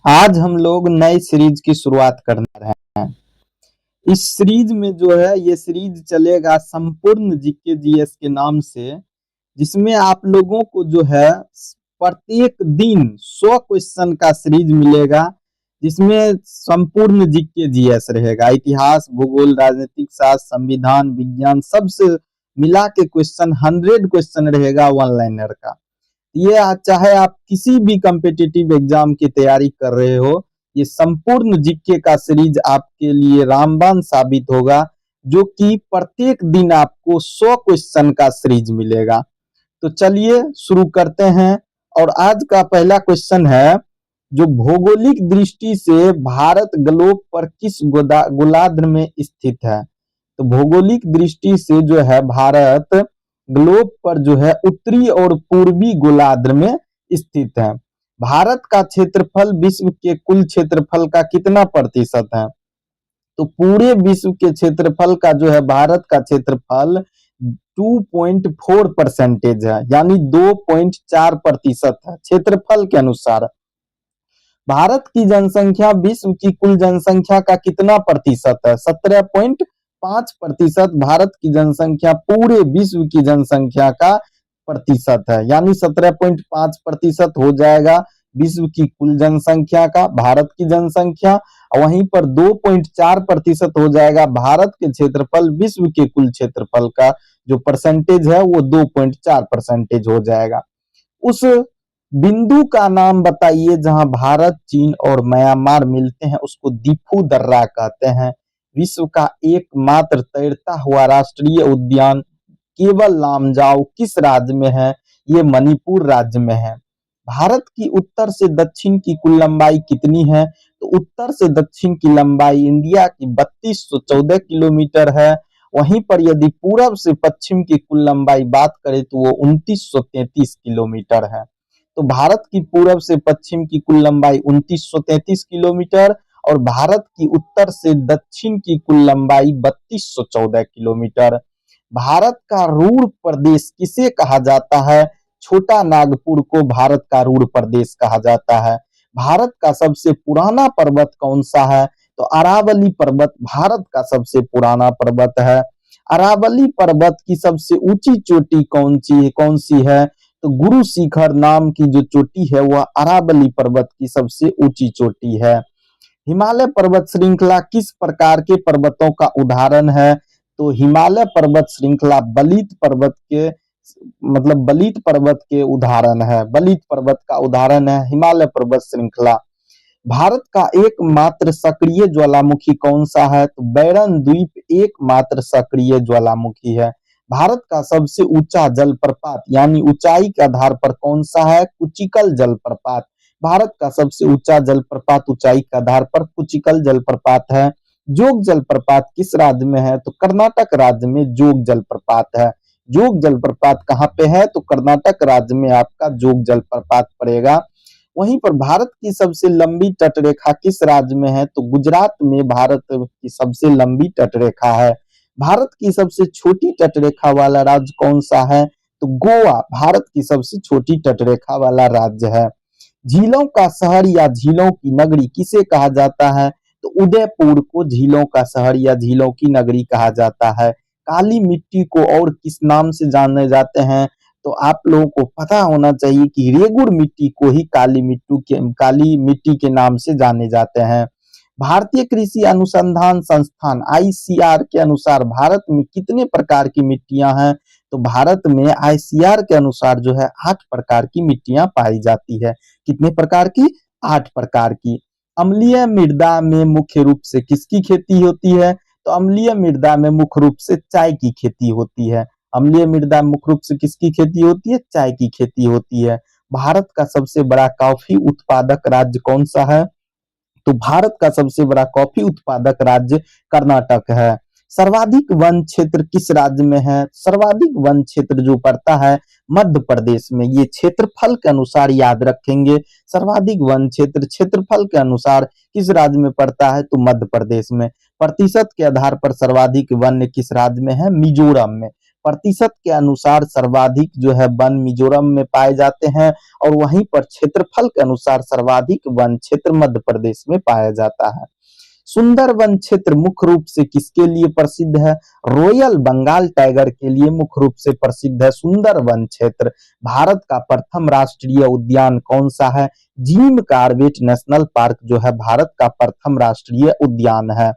आज हम लोग नए सीरीज की शुरुआत करने रहे हैं। इस सीरीज में जो है ये सीरीज चलेगा संपूर्ण जीके जीएस के नाम से, जिसमें आप लोगों को जो है प्रत्येक दिन 100 क्वेश्चन का सीरीज मिलेगा, जिसमें संपूर्ण जीके जीएस रहेगा। इतिहास, भूगोल, राजनीतिक शास्त्र, संविधान, विज्ञान सबसे मिला के क्वेश्चन 100 क्वेश्चन रहेगा वन लाइनर का। ये चाहे आप किसी भी कम्पिटिटिव एग्जाम की तैयारी कर रहे हो, ये संपूर्ण जीके का सीरीज आपके लिए रामबाण साबित होगा, जो कि प्रत्येक दिन आपको 100 क्वेश्चन का सीरीज मिलेगा। तो चलिए शुरू करते हैं। और आज का पहला क्वेश्चन है, जो भौगोलिक दृष्टि से भारत ग्लोब पर किस गोलार्ध में स्थित है। तो भौगोलिक दृष्टि से जो है भारत ग्लोब पर जो है उत्तरी और पूर्वी गोलार्ध में स्थित है। भारत का क्षेत्रफल विश्व के कुल क्षेत्रफल का कितना प्रतिशत है। तो पूरे विश्व के क्षेत्रफल का जो है भारत का क्षेत्रफल 2.4% है, यानी 2.4% है क्षेत्रफल के अनुसार। भारत की जनसंख्या विश्व की कुल जनसंख्या का कितना प्रतिशत है। 17.5% भारत की जनसंख्या पूरे विश्व की जनसंख्या का प्रतिशत है, यानी 17.5% हो जाएगा विश्व की कुल जनसंख्या का भारत की जनसंख्या। वहीं पर 2.4% हो जाएगा भारत के क्षेत्रफल विश्व के कुल क्षेत्रफल का जो परसेंटेज है वो 2.4% हो जाएगा। उस बिंदु का नाम बताइए जहां भारत, चीन और म्यांमार मिलते हैं, उसको दिफू दर्रा कहते हैं। विश्व का एकमात्र तैरता हुआ राष्ट्रीय उद्यान केवल लामजाओ किस राज्य में है। ये मणिपुर राज्य में है। भारत की उत्तर से दक्षिण की कुल लंबाई कितनी है। तो उत्तर से दक्षिण की लंबाई इंडिया की 3214 किलोमीटर है। वहीं पर यदि पूरब से पश्चिम की कुल लंबाई बात करें तो वो 2933 किलोमीटर है। तो भारत की पूरब से पश्चिम की कुल लंबाई 2933 किलोमीटर और भारत की उत्तर से दक्षिण की कुल लंबाई 3214 किलोमीटर। भारत का रूर प्रदेश किसे कहा जाता है। छोटा नागपुर को भारत का रूर प्रदेश कहा जाता है। भारत का सबसे पुराना पर्वत कौन सा है। तो अरावली पर्वत भारत का सबसे पुराना पर्वत है। अरावली पर्वत की सबसे ऊंची चोटी कौन सी है। तो गुरु शिखर नाम की जो चोटी है वह अरावली पर्वत की सबसे ऊंची चोटी है। हिमालय पर्वत श्रृंखला किस प्रकार के पर्वतों का उदाहरण है। तो हिमालय पर्वत श्रृंखला बलित पर्वत के उदाहरण है। बलित पर्वत का उदाहरण है हिमालय पर्वत श्रृंखला। भारत का एकमात्र सक्रिय ज्वालामुखी कौन सा है। तो बैरन द्वीप एकमात्र सक्रिय ज्वालामुखी है। भारत का सबसे ऊंचा जलप्रपात यानी ऊंचाई के आधार पर कौन सा है। कुचिकल जलप्रपात। भारत का सबसे ऊंचा जलप्रपात ऊंचाई के आधार पर कुचिकल जलप्रपात है। जोग जलप्रपात किस राज्य में है। तो कर्नाटक राज्य में जोग जलप्रपात है। जोग जलप्रपात कहाँ पे है। तो कर्नाटक राज्य में आपका जोग जलप्रपात पड़ेगा। वहीं पर भारत की सबसे लंबी तटरेखा किस राज्य में है। तो गुजरात में भारत की सबसे लंबी तटरेखा है। भारत की सबसे छोटी तटरेखा वाला राज्य कौन सा है। तो गोवा भारत की सबसे छोटी तटरेखा वाला राज्य है। झीलों का शहर या झीलों की नगरी किसे कहा जाता है। तो उदयपुर को झीलों का शहर या झीलों की नगरी कहा जाता है। काली मिट्टी को और किस नाम से जाने जाते हैं। तो आप लोगों को पता होना चाहिए कि रेगुर मिट्टी को ही काली मिट्टी के नाम से जाने जाते हैं। भारतीय कृषि अनुसंधान संस्थान आईसीआर के अनुसार भारत में कितने प्रकार की मिट्टियां हैं। तो भारत में आईसीआर के अनुसार जो है 8 प्रकार की मिट्टियां पाई जाती है। कितने प्रकार की। 8 प्रकार की। अम्लीय मृदा में मुख्य रूप से किसकी खेती होती है। तो अम्लीय मृदा में मुख्य रूप से चाय की खेती होती है। अम्लीय मृदा मुख्य रूप से किसकी खेती होती है। चाय की खेती होती है। भारत का सबसे बड़ा कॉफी उत्पादक राज्य कौन सा है। तो भारत का सबसे बड़ा कॉफी उत्पादक राज्य कर्नाटक है। सर्वाधिक वन क्षेत्र किस राज्य में है। सर्वाधिक वन क्षेत्र जो पड़ता है मध्य प्रदेश में। ये क्षेत्रफल के अनुसार याद रखेंगे। सर्वाधिक वन क्षेत्र क्षेत्रफल के अनुसार किस राज्य में पड़ता है। तो मध्य प्रदेश में। प्रतिशत के आधार पर सर्वाधिक वन किस राज्य में है। मिजोरम में। प्रतिशत के अनुसार सर्वाधिक जो है वन मिजोरम में पाए जाते हैं और वहीं पर क्षेत्रफल के अनुसार सर्वाधिक वन क्षेत्र मध्य प्रदेश में पाया जाता है। सुंदरवन क्षेत्र मुख्य रूप से किसके लिए प्रसिद्ध है? रॉयल बंगाल टाइगर के लिए मुख्य रूप से प्रसिद्ध है सुंदरवन क्षेत्र। भारत का प्रथम राष्ट्रीय उद्यान कौन सा है? जिम कॉर्बेट नेशनल पार्क जो है भारत का प्रथम राष्ट्रीय उद्यान है।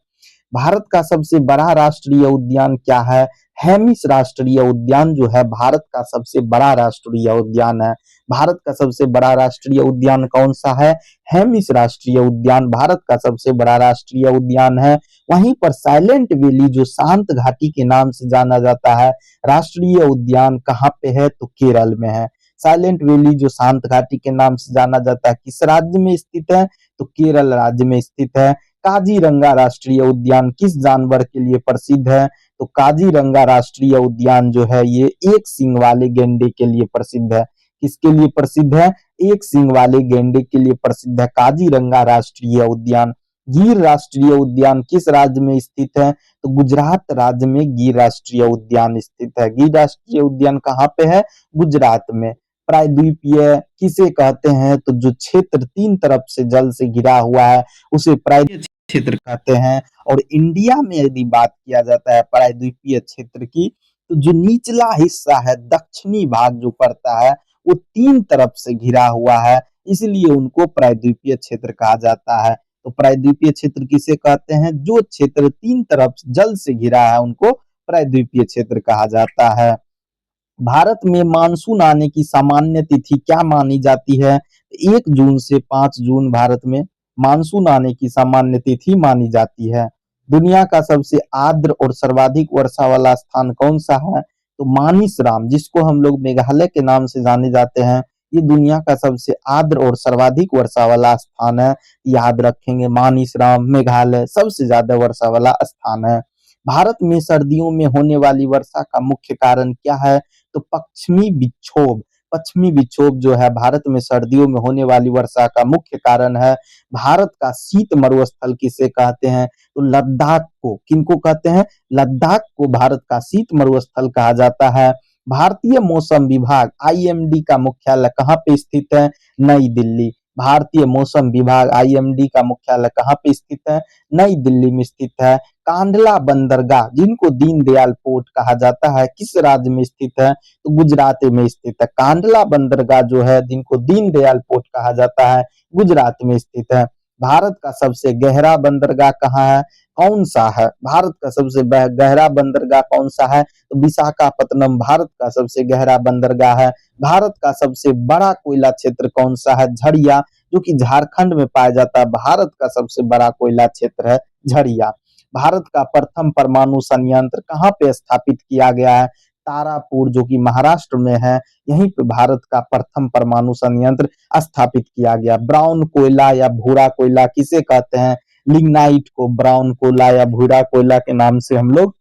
भारत का सबसे बड़ा राष्ट्रीय उद्यान क्या है? हेमिस राष्ट्रीय उद्यान जो है भारत का सबसे बड़ा राष्ट्रीय उद्यान है। भारत का सबसे बड़ा राष्ट्रीय उद्यान कौन सा है? हेमिस राष्ट्रीय उद्यान भारत का सबसे बड़ा राष्ट्रीय उद्यान है। वहीं पर साइलेंट वैली जो शांत घाटी के नाम से जाना जाता है, राष्ट्रीय उद्यान कहाँ पे है? तो केरल में है। साइलेंट वैली जो शांत घाटी के नाम से जाना जाता है किस राज्य में स्थित है? तो केरल राज्य में स्थित है। काजीरंगा राष्ट्रीय उद्यान किस जानवर के लिए प्रसिद्ध है? तो काजीरंगा राष्ट्रीय उद्यान जो है ये एक सींग वाले गैंडे के लिए प्रसिद्ध है। किसके लिए प्रसिद्ध है? एक सींग वाले गैंडे के लिए प्रसिद्ध है काजीरंगा राष्ट्रीय उद्यान। गिर राष्ट्रीय उद्यान किस राज्य में स्थित है? तो गुजरात राज्य में गिर राष्ट्रीय उद्यान स्थित है। गिर राष्ट्रीय उद्यान कहाँ पे है? गुजरात में। प्रायद्वीपीय किसे कहते हैं? तो जो क्षेत्र तीन तरफ से जल से घिरा हुआ है उसे प्रायद्वीपीय क्षेत्र कहते हैं। और इंडिया में यदि बात किया जाता है प्रायद्वीपीय क्षेत्र की, तो जो निचला हिस्सा है दक्षिणी भाग जो पड़ता है वो तीन तरफ से घिरा हुआ है, इसलिए उनको प्रायद्वीपीय क्षेत्र कहा जाता है। तो प्रायद्वीपीय क्षेत्र किसे कहते हैं? जो क्षेत्र तीन तरफ जल से घिरा है उनको प्रायद्वीपीय क्षेत्र कहा जाता है। भारत में मानसून आने की सामान्य तिथि क्या मानी जाती है? 1 जून से 5 जून भारत में मानसून आने की सामान्य तिथि मानी जाती है। दुनिया का सबसे आर्द्र और सर्वाधिक वर्षा वाला स्थान कौन सा है? तो मानिसराम, जिसको हम लोग मेघालय के नाम से जाने जाते हैं, ये दुनिया का सबसे आर्द्र और सर्वाधिक वर्षा वाला स्थान है। याद रखेंगे, मानिसराम मेघालय सबसे ज्यादा वर्षा वाला स्थान है। भारत में सर्दियों में होने वाली वर्षा का मुख्य कारण क्या है? तो पश्चिमी विक्षोभ। पश्चिमी विक्षोभ जो है भारत में सर्दियों में होने वाली वर्षा का मुख्य कारण है। भारत का शीत मरुस्थल किसे कहते हैं? तो लद्दाख को। किनको कहते हैं? लद्दाख को भारत का शीत मरुस्थल कहा जाता है। भारतीय मौसम विभाग आईएमडी का मुख्यालय कहाँ पे स्थित है? नई दिल्ली। भारतीय मौसम विभाग आईएमडी का मुख्यालय कहाँ पे स्थित है? नई दिल्ली में स्थित है। कांडला बंदरगाह, जिनको दीनदयाल पोर्ट कहा जाता है, किस राज्य में स्थित है? तो गुजरात में स्थित है। कांडला बंदरगाह जो है जिनको दीनदयाल पोर्ट कहा जाता है, गुजरात में स्थित है। भारत का सबसे गहरा बंदरगाह कहाँ है? कौन सा है? भारत का सबसे गहरा बंदरगाह कौन सा है? तो विशाखापत्तनम भारत का सबसे गहरा बंदरगाह है। भारत का सबसे बड़ा कोयला क्षेत्र कौन सा है? झरिया, जो कि झारखंड में पाया जाता है। भारत का सबसे बड़ा कोयला क्षेत्र है झरिया। भारत का प्रथम परमाणु संयंत्र कहाँ पे स्थापित किया गया है? तारापुर, जो कि महाराष्ट्र में है, यहीं पे भारत का प्रथम परमाणु संयंत्र स्थापित किया गया। ब्राउन कोयला या भूरा कोयला किसे कहते हैं? लिग्नाइट को ब्राउन कोयला या भूरा कोयला के नाम से हम लोग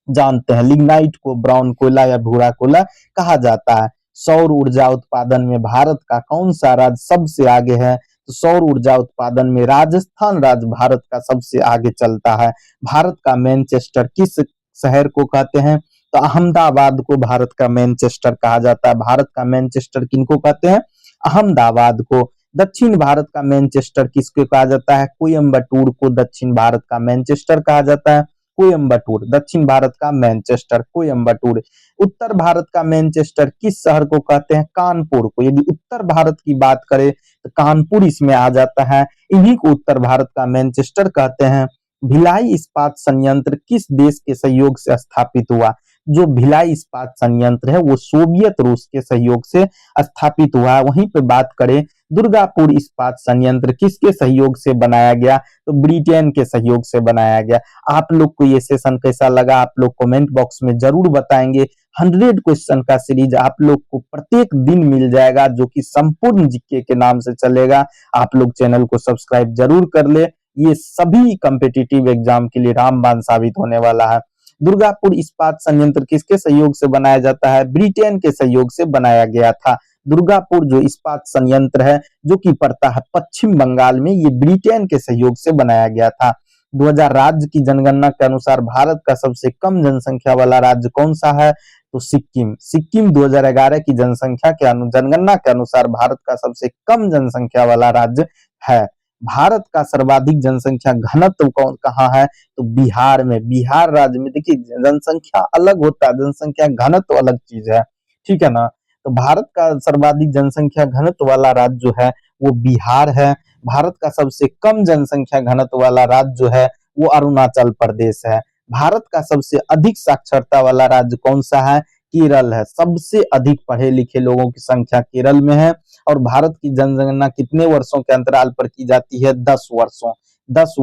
जानते हैं। लिग्नाइट को ब्राउन कोयला या भूरा कोयला कहा जाता है। सौर ऊर्जा उत्पादन में भारत का कौन सा राज्य सबसे आगे है? तो सौर ऊर्जा उत्पादन में राजस्थान राज्य भारत का सबसे आगे चलता है। भारत का मैनचेस्टर किस शहर को कहते हैं? तो अहमदाबाद को भारत का मैनचेस्टर कहा जाता है। भारत का मैनचेस्टर किनको कहते हैं? अहमदाबाद को। दक्षिण भारत का मैनचेस्टर किसको कहा जाता है? कोयम्बटूर को दक्षिण भारत का मैनचेस्टर कहा जाता है। कोयम्बटूर दक्षिण भारत का मैनचेस्टर, कोयम्बटूर। उत्तर भारत का मैनचेस्टर किस शहर को कहते हैं? कानपुर को। यदि उत्तर भारत की बात करें तो कानपुर इसमें आ जाता है। इन्हीं को उत्तर भारत का मैनचेस्टर कहते हैं। भिलाई इस्पात संयंत्र किस देश के सहयोग से स्थापित हुआ? जो भिलाई इस्पात संयंत्र है वो सोवियत रूस के सहयोग से स्थापित हुआ। वहीं पे बात करें दुर्गापुर इस्पात संयंत्र किसके सहयोग से बनाया गया? तो ब्रिटेन के सहयोग से बनाया गया। आप लोग को ये सेशन कैसा लगा? आप लोग कमेंट बॉक्स में जरूर बताएंगे। 100 क्वेश्चन का सीरीज आप लोग को प्रत्येक दिन मिल जाएगा, जो कि संपूर्ण जीके के नाम से चलेगा। आप लोग चैनल को सब्सक्राइब जरूर कर ले। ये सभी कॉम्पिटिटिव एग्जाम के लिए रामबाण साबित होने वाला है। दुर्गापुर इस्पात संयंत्र किसके सहयोग से बनाया जाता है? ब्रिटेन के सहयोग से बनाया गया था। दुर्गापुर जो इस्पात संयंत्र है जो कि पड़ता है पश्चिम बंगाल में, ये ब्रिटेन के सहयोग से बनाया गया था। 2000 राज्य की जनगणना के अनुसार भारत का सबसे कम जनसंख्या वाला राज्य कौन सा है? तो सिक्किम। सिक्किम 2011 की जनगणना के अनुसार भारत का सबसे कम जनसंख्या वाला राज्य है। भारत का सर्वाधिक जनसंख्या घनत्व कौन कहाँ है, तो बिहार में। बिहार राज्य में देखिए जनसंख्या अलग होता है, जनसंख्या घनत्व अलग चीज है, ठीक है ना। तो भारत का सर्वाधिक जनसंख्या घनत्व वाला राज्य जो है वो बिहार है। भारत का सबसे कम जनसंख्या घनत्व वाला राज्य जो है वो अरुणाचल प्रदेश है। भारत का सबसे अधिक साक्षरता वाला राज्य कौन सा है, केरल है। सबसे अधिक पढ़े लिखे लोगों की संख्या केरल में है। और भारत की जनगणना कितने वर्षों के अंतराल पर की जाती है, 10 वर्षों, 10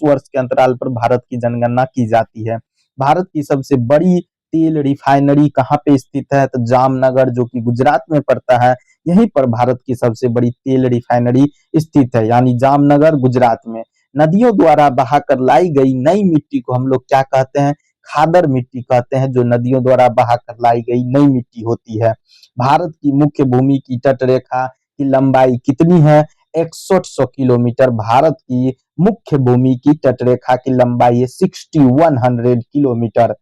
वर्ष के अंतराल पर भारत की जनगणना की जाती है। भारत की सबसे बड़ी तेल रिफाइनरी कहाँ पे स्थित है, तो जामनगर, जो कि गुजरात में पड़ता है। यहीं पर भारत की सबसे बड़ी तेल रिफाइनरी स्थित है, यानी जामनगर, गुजरात में। नदियों द्वारा बहाकर लाई गई नई मिट्टी को हम लोग क्या कहते हैं, खादर मिट्टी कहते हैं, जो नदियों द्वारा बहाकर लाई गई नई मिट्टी होती है। भारत की मुख्य भूमि की तट रेखा की लंबाई कितनी है, 6100 किलोमीटर। भारत की मुख्य भूमि की तट रेखा की लंबाई है 6100 किलोमीटर।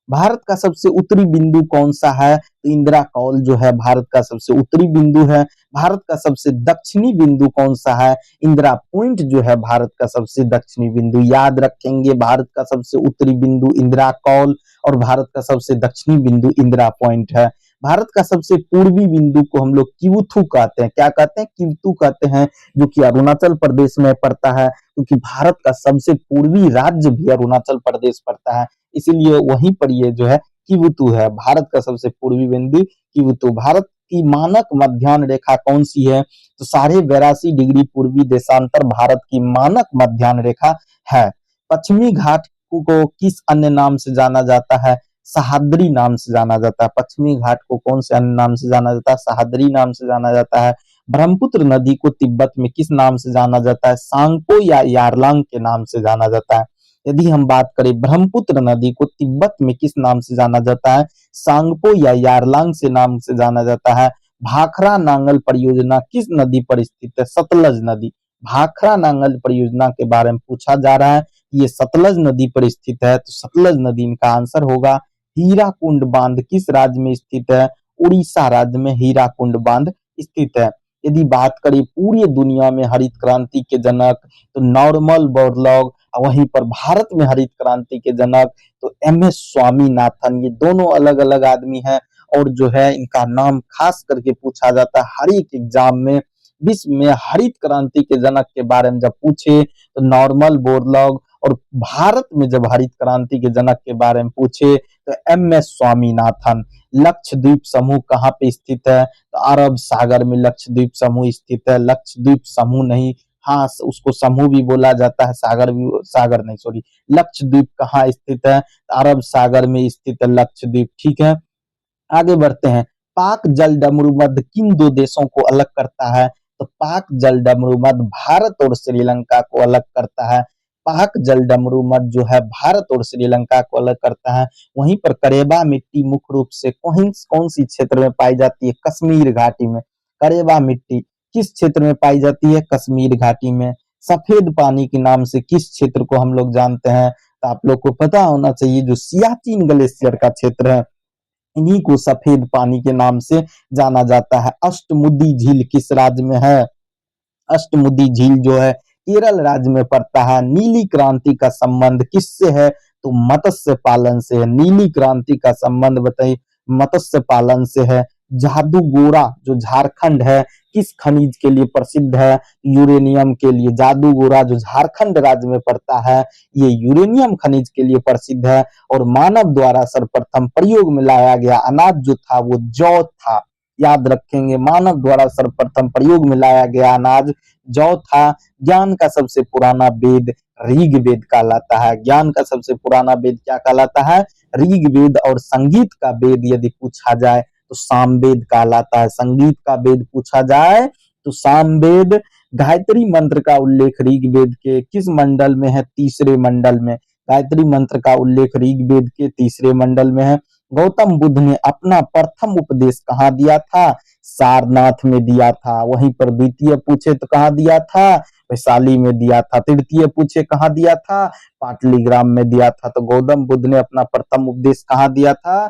भारत का सबसे उत्तरी बिंदु कौन सा है, तो इंदिरा कौल जो है भारत का सबसे उत्तरी बिंदु है। भारत का सबसे दक्षिणी बिंदु कौन सा है, इंदिरा पॉइंट जो है भारत का सबसे दक्षिणी बिंदु। याद रखेंगे, भारत का सबसे उत्तरी बिंदु इंदिरा कौल और भारत का सबसे दक्षिणी बिंदु इंदिरा पॉइंट है। भारत का सबसे पूर्वी बिंदु को हम लोग किवुथु कहते हैं। क्या कहते हैं, किवुथु कहते हैं, जो कि अरुणाचल प्रदेश में पड़ता है, क्योंकि भारत का सबसे पूर्वी राज्य भी अरुणाचल प्रदेश पड़ता है, इसीलिए वहीं पर ये जो है किवुतु है। भारत का सबसे पूर्वी बिंदु किवुतु। भारत की मानक मध्याह्न रेखा कौन सी है, तो 82.5 डिग्री पूर्वी देशांतर भारत की मानक मध्याह्न रेखा है। पश्चिमी घाट को किस अन्य नाम से जाना जाता है, सह्याद्री नाम से जाना जाता है। पश्चिमी घाट को कौन से अन्य नाम से जाना जाता है, सह्याद्री नाम से जाना जाता है। ब्रह्मपुत्र नदी को तिब्बत में किस नाम से जाना जाता है, सांगपो या यारलांग के नाम से जाना जाता है। यदि हम बात करें ब्रह्मपुत्र नदी को तिब्बत में किस नाम से जाना जाता है, सांगपो या यारलांग से नाम से जाना जाता है। भाखड़ा नांगल परियोजना किस नदी पर स्थित है, सतलज नदी। भाखड़ा नांगल परियोजना के बारे में पूछा जा रहा है, ये सतलज नदी पर स्थित है, तो सतलज नदी इनका आंसर होगा। हीराकुंड बांध किस राज्य में स्थित है, उड़ीसा राज्य में हीराकुंड बांध स्थित है। यदि बात करें पूरी दुनिया में हरित क्रांति के जनक, तो नॉर्मल बोरलॉग, वहीं पर भारत में हरित क्रांति के जनक तो MS स्वामीनाथन। ये दोनों अलग अलग आदमी हैं और जो है इनका नाम खास करके पूछा जाता है हर एक एग्जाम में। विश्व में हरित क्रांति के जनक के बारे में जब पूछे तो नॉर्मल बोरलॉग, और भारत में जब हरित क्रांति के जनक के बारे में पूछे तो MS स्वामीनाथन। लक्षद्वीप समूह कहाँ पे स्थित है, तो अरब सागर में लक्षद्वीप समूह स्थित है। लक्षद्वीप समूह नहीं, हाँ उसको समूह भी बोला जाता है, सागर भी, सागर नहीं सॉरी, लक्षद्वीप कहाँ स्थित है, अरब सागर में स्थित है लक्षद्वीप, ठीक है। आगे बढ़ते हैं। पाक जल डमरूमध्य किन दो देशों को अलग करता है, तो पाक जल डमरूमध्य भारत और श्रीलंका को अलग करता है। पाक जल डमरूमध्य जो है भारत और श्रीलंका को अलग करता है। वहीं पर करेबा मिट्टी मुख्य रूप से कौन सी क्षेत्र में पाई जाती है, कश्मीर घाटी में। करेबा मिट्टी किस क्षेत्र में पाई जाती है, कश्मीर घाटी में। सफेद पानी के नाम से किस क्षेत्र को हम लोग जानते हैं, तो आप लोग को पता होना चाहिए, जो सियाचिन ग्लेशियर का क्षेत्र है, इन्हीं को सफेद पानी के नाम से जाना जाता है। अष्टमुदी झील किस राज्य में है, अष्टमुदी झील जो है केरल राज्य में पड़ता है। नीली क्रांति का संबंध किससे है, तो मत्स्य पालन से है। नीली क्रांति का संबंध बताइए, मत्स्य पालन से है। जादूगोरा जो झारखंड है किस खनिज के लिए प्रसिद्ध है, यूरेनियम के लिए। जादूगोरा जो झारखंड राज्य में पड़ता है ये यूरेनियम खनिज के लिए प्रसिद्ध है। और मानव द्वारा सर्वप्रथम प्रयोग में लाया गया अनाज जो था वो जौ था। याद रखेंगे, मानव द्वारा सर्वप्रथम प्रयोग में लाया गया अनाज जौ था। ज्ञान का सबसे पुराना वेद ऋग्वेद कहलाता है। ज्ञान का सबसे पुराना वेद क्या कहलाता है, ऋग्वेद। और संगीत का वेद यदि पूछा जाए तो सामवेद कहलाता है। संगीत का वेद पूछा जाए तो सामवेद। गायत्री मंत्र का उल्लेख ऋग्वेद के किस मंडल में है, तीसरे मंडल में। गायत्री मंत्र का उल्लेख ऋग्वेद के तीसरे मंडल में है। गौतम बुद्ध ने अपना प्रथम उपदेश कहाँ दिया था, सारनाथ में दिया था। वहीं पर द्वितीय पूछे तो कहाँ दिया था, वैशाली में दिया था। तृतीय पूछे कहाँ दिया था, पाटलिग्राम में दिया था। तो गौतम बुद्ध ने अपना प्रथम उपदेश कहाँ दिया था,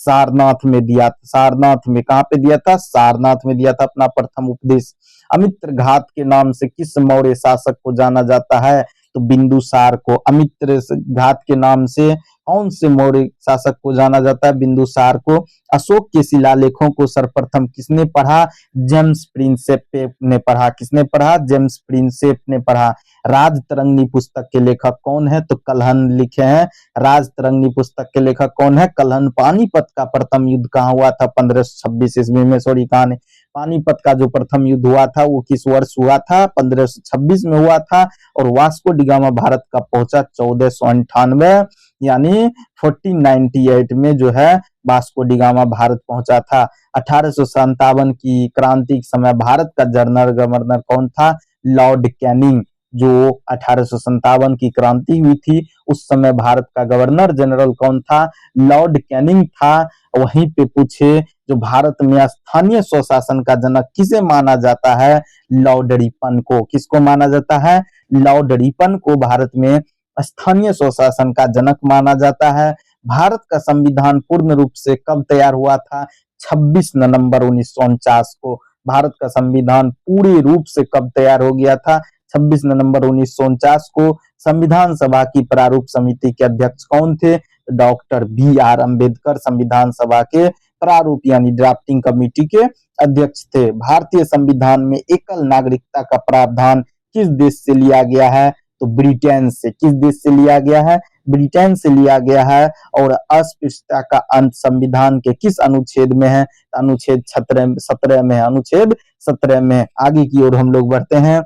सारनाथ में दिया, सारनाथ में, कहाँ पे दिया था? सारनाथ में दिया था अपना प्रथम उपदेश। अमित्र घात के नाम से किस मौर्य शासक को जाना जाता है? तो बिंदुसार को। अमित्र घात के नाम से कौन से मौर्य शासक को जाना जाता है? बिंदुसार को। अशोक के शिलालेखों को सर्वप्रथम किसने पढ़ा? जेम्स प्रिंसेप ने पढ़ा। किसने पढ़ा? जेम्स प्रिंसेप ने पढ़ा। राजतरंगिणी पुस्तक के लेखक कौन है? तो कल्हण लिखे हैं। राजतरंगिणी पुस्तक के लेखक कौन है? कल्हण। पानीपत का प्रथम युद्ध कहाँ हुआ था? 1526 ईस्वी में। सॉरी, कहाँ ने? पानीपत का जो प्रथम युद्ध हुआ था वो किस वर्ष हुआ था? 1526 में हुआ था। और वास्को डी गामा भारत का पहुंचा 1498, यानी 1498 में जो है वास्को डी गामा भारत पहुंचा था। 1857 की क्रांति के समय भारत का जनरल गवर्नर कौन था? Lord Canning. जो 1857 की क्रांति हुई थी उस समय भारत का गवर्नर जनरल कौन था? लॉर्ड कैनिंग था। वहीं पे पूछे जो भारत में स्थानीय स्वशासन का जनक किसे माना जाता है? लॉर्ड रिपन को। किसको माना जाता है? लॉर्ड रिपन को भारत में स्थानीय स्वशासन का जनक माना जाता है। भारत का संविधान पूर्ण रूप से कब तैयार हुआ था? 26 नवंबर 1949 को। भारत का संविधान पूरे रूप से कब तैयार हो गया था? 26 नवंबर 1949 को। संविधान सभा की प्रारूप समिति के अध्यक्ष कौन थे? Doctor B R. अम्बेडकर संविधान सभा के प्रारूप यानी ड्राफ्टिंग कमेटी के अध्यक्ष थे। भारतीय संविधान में एकल नागरिकता का प्रावधान किस देश से लिया गया है? तो ब्रिटेन से। किस देश से लिया गया है? ब्रिटेन से लिया गया है। और अस्पृश्यता का अंत संविधान के किस अनुच्छेद में है? अनुच्छेद 17 में। अनुच्छेद 17 में। आगे की ओर हम लोग बढ़ते हैं।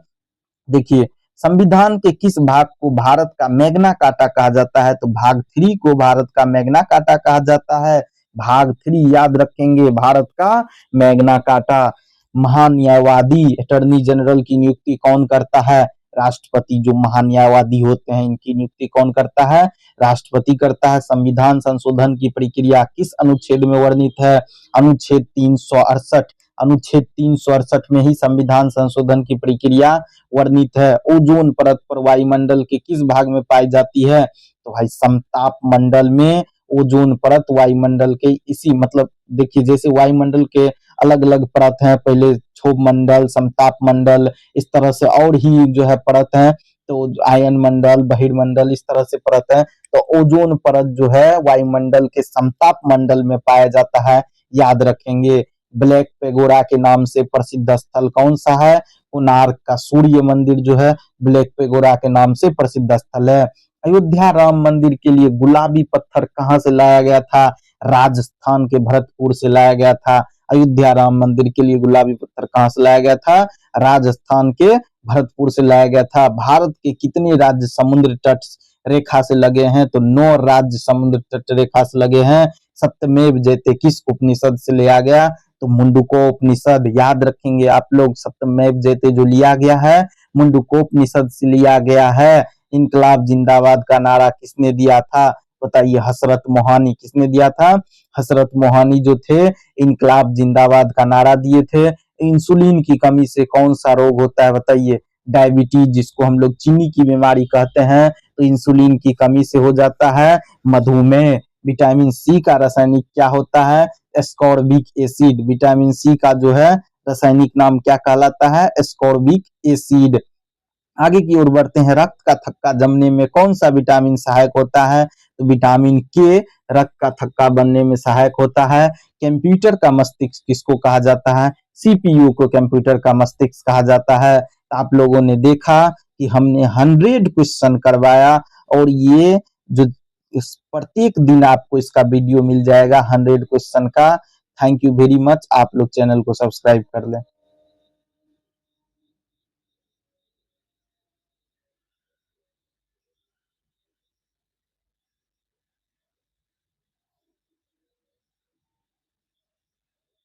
देखिए, संविधान के किस भाग को भारत का मैग्ना कार्टा कहा जाता है? तो भाग 3 को भारत का मैग्ना कार्टा कहा जाता है। भाग 3 याद रखेंगे, भारत का मैग्ना कार्टा। महान्यायवादी अटॉर्नी जनरल की नियुक्ति कौन करता है? राष्ट्रपति। जो महान्यायवादी होते हैं इनकी नियुक्ति कौन करता है? राष्ट्रपति करता है। संविधान संशोधन की प्रक्रिया किस अनुच्छेद में वर्णित है? अनुच्छेद 368। अनुच्छेद 368 में ही संविधान संशोधन की प्रक्रिया वर्णित है। ओजोन परत पर वायुमंडल के किस भाग में पाई जाती है? तो भाई समताप मंडल में ओजोन परत वायुमंडल के इसी, मतलब देखिए जैसे वायुमंडल के अलग अलग परत हैं, पहले क्षोभ मंडल, समताप मंडल, इस तरह से और ही जो है परत है। तो आयन मंडल, बहिर्मंडल, इस तरह से परत है। तो ओजोन परत जो है वायुमंडल के समताप मंडल में पाया जाता है। याद रखेंगे। ब्लैक पेगोडा के नाम से प्रसिद्ध स्थल कौन सा है? कोणार्क का सूर्य मंदिर जो है ब्लैक पेगोडा के नाम से प्रसिद्ध स्थल है। अयोध्या राम मंदिर के लिए गुलाबी पत्थर कहाँ से लाया गया था? राजस्थान के भरतपुर से लाया गया था। अयोध्या राम मंदिर के लिए गुलाबी पत्थर कहाँ से लाया गया था? राजस्थान के भरतपुर से लाया गया था। भारत के कितने राज्य समुद्र तट रेखा से लगे हैं? तो 9 राज्य समुद्र तट रेखा से लगे हैं। सत्यमेव जयते किस उपनिषद से लिया गया? तो मुंडकोपनिषद। याद रखेंगे आप लोग, सत्यमेव जयते जो लिया गया है मुंडकोपनिषद से लिया गया है। इनकलाब जिंदाबाद का नारा किसने दिया था? बताइए। हसरत मोहानी। किसने दिया था? हसरत मोहानी जो थे इनकलाब जिंदाबाद का नारा दिए थे। इंसुलिन की कमी से कौन सा रोग होता है? बताइए। डायबिटीज, जिसको हम लोग चीनी की बीमारी कहते हैं, तो इंसुलिन की कमी से हो जाता है। मधुमेह। विटामिन सी का रासायनिक क्या होता है? Ascorbic acid. विटामिन सी का जो है रासायनिक नाम क्या कहलाता है? Ascorbic acid. आगे की ओर बढ़ते हैं। रक्त का थक्का जमने में कौन सा विटामिन सहायक होता है? तो विटामिन के रक्त का थक्का बनने में सहायक होता है। कंप्यूटर का मस्तिष्क किसको कहा जाता है? सीपीयू को कंप्यूटर का मस्तिष्क कहा जाता है। तो आप लोगों ने देखा कि हमने 100 क्वेश्चन करवाया और ये जो प्रत्येक दिन आपको इसका वीडियो मिल जाएगा 100 क्वेश्चन का। Thank you very much. आप लोग चैनल को सब्सक्राइब कर लें।